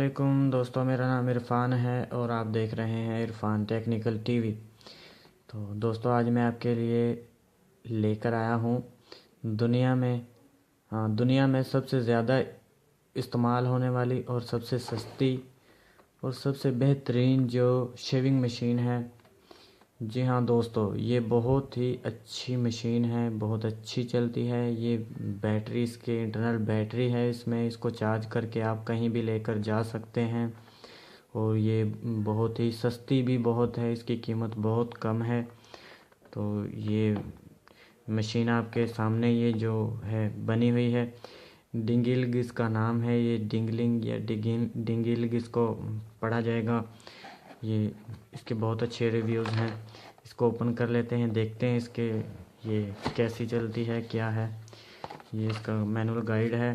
अस्सलामुअलैकुम दोस्तों, मेरा नाम इरफ़ान है और आप देख रहे हैं इरफ़ान टेक्निकल टीवी। तो दोस्तों, आज मैं आपके लिए लेकर आया हूँ दुनिया में सबसे ज़्यादा इस्तेमाल होने वाली और सबसे सस्ती और सबसे बेहतरीन जो शेविंग मशीन है। जी हाँ दोस्तों, ये बहुत ही अच्छी मशीन है, बहुत अच्छी चलती है। ये बैटरी, इसके इंटरनल बैटरी है इसमें, इसको चार्ज करके आप कहीं भी लेकर जा सकते हैं। और ये बहुत ही सस्ती भी बहुत है, इसकी कीमत बहुत कम है। तो ये मशीन आपके सामने ये जो है बनी हुई है, डिंगिलग इसका नाम है। ये डिंगलिंग या डिंगिलग इसको पढ़ा जाएगा। ये इसके बहुत अच्छे रिव्यूज़ हैं। इसको ओपन कर लेते हैं, देखते हैं इसके ये कैसी चलती है, क्या है। ये इसका मैनुअल गाइड है।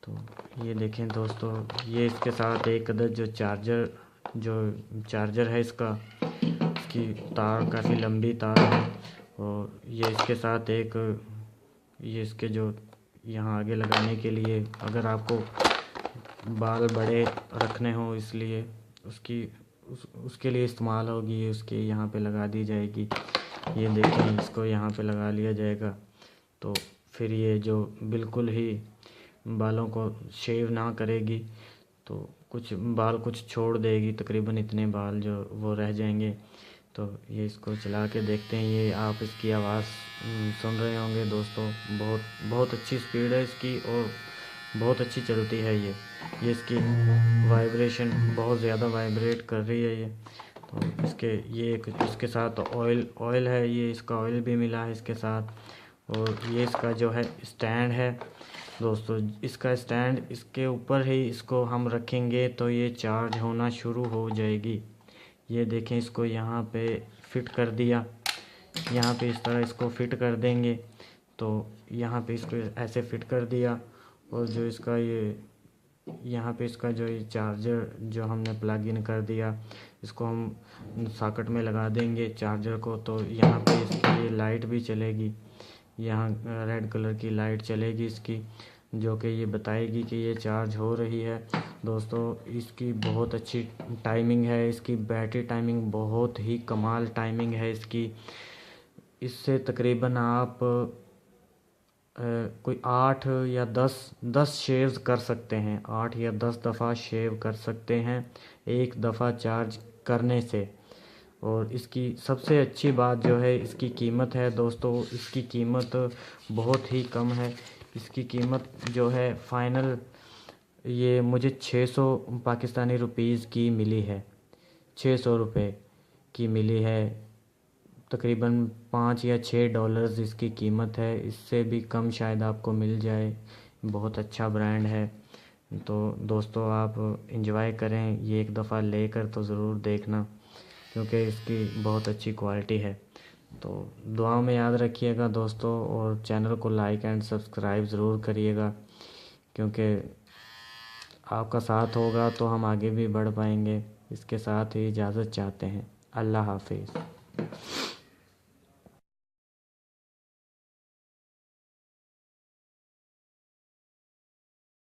तो ये देखें दोस्तों, ये इसके साथ एक अदद जो चार्जर है इसका, इसकी तार काफ़ी लंबी तार है। और ये इसके साथ एक ये इसके जो यहाँ आगे लगाने के लिए, अगर आपको बाल बड़े रखने हो इसलिए उसके लिए इस्तेमाल होगी। उसके यहाँ पे लगा दी जाएगी। ये देखें, इसको यहाँ पे लगा लिया जाएगा तो फिर ये जो बिल्कुल ही बालों को शेव ना करेगी, तो कुछ छोड़ देगी, तकरीबन इतने बाल जो वो रह जाएंगे। तो ये इसको चला के देखते हैं। ये आप इसकी आवाज़ सुन रहे होंगे दोस्तों, बहुत बहुत अच्छी स्पीड है इसकी और बहुत अच्छी चलती है। ये इसकी वाइब्रेशन बहुत ज़्यादा वाइब्रेट कर रही है ये। तो इसके साथ ऑयल है, ये इसका ऑयल भी मिला है इसके साथ। और ये इसका जो है स्टैंड है दोस्तों, इसका स्टैंड, इसके ऊपर ही इसको हम रखेंगे तो ये चार्ज होना शुरू हो जाएगी। ये देखें, इसको यहाँ पे फिट कर दिया। यहाँ पे इस तरह इसको फिट कर देंगे। तो यहाँ पे इसको ऐसे फिट कर दिया। और जो इसका यहाँ पे इसका जो ये चार्जर जो हमने प्लग इन कर दिया, इसको हम सॉकेट में लगा देंगे चार्जर को। तो यहाँ पे इसकी ये लाइट भी चलेगी, यहाँ रेड कलर की लाइट चलेगी इसकी, जो कि ये बताएगी कि ये चार्ज हो रही है। दोस्तों, इसकी बहुत अच्छी टाइमिंग है, इसकी बैटरी टाइमिंग बहुत ही कमाल टाइमिंग है इसकी। इससे तकरीबन आप कोई 8 या 10 शेव्स कर सकते हैं, 8 या 10 दफ़ा शेव कर सकते हैं एक दफ़ा चार्ज करने से। और इसकी सबसे अच्छी बात जो है इसकी कीमत है दोस्तों, इसकी कीमत बहुत ही कम है। इसकी कीमत जो है फ़ाइनल ये मुझे 600 पाकिस्तानी रुपीज़ की मिली है, 600 रुपये की मिली है। तकरीबन $5 या $6 इसकी कीमत है, इससे भी कम शायद आपको मिल जाए। बहुत अच्छा ब्रांड है। तो दोस्तों, आप इंजॉय करें, ये एक दफ़ा लेकर तो ज़रूर देखना, क्योंकि इसकी बहुत अच्छी क्वालिटी है। तो दुआओं में याद रखिएगा दोस्तों, और चैनल को लाइक एंड सब्सक्राइब ज़रूर करिएगा, क्योंकि आपका साथ होगा तो हम आगे भी बढ़ पाएंगे। इसके साथ ही इजाज़त चाहते हैं। अल्लाह हाफिज़।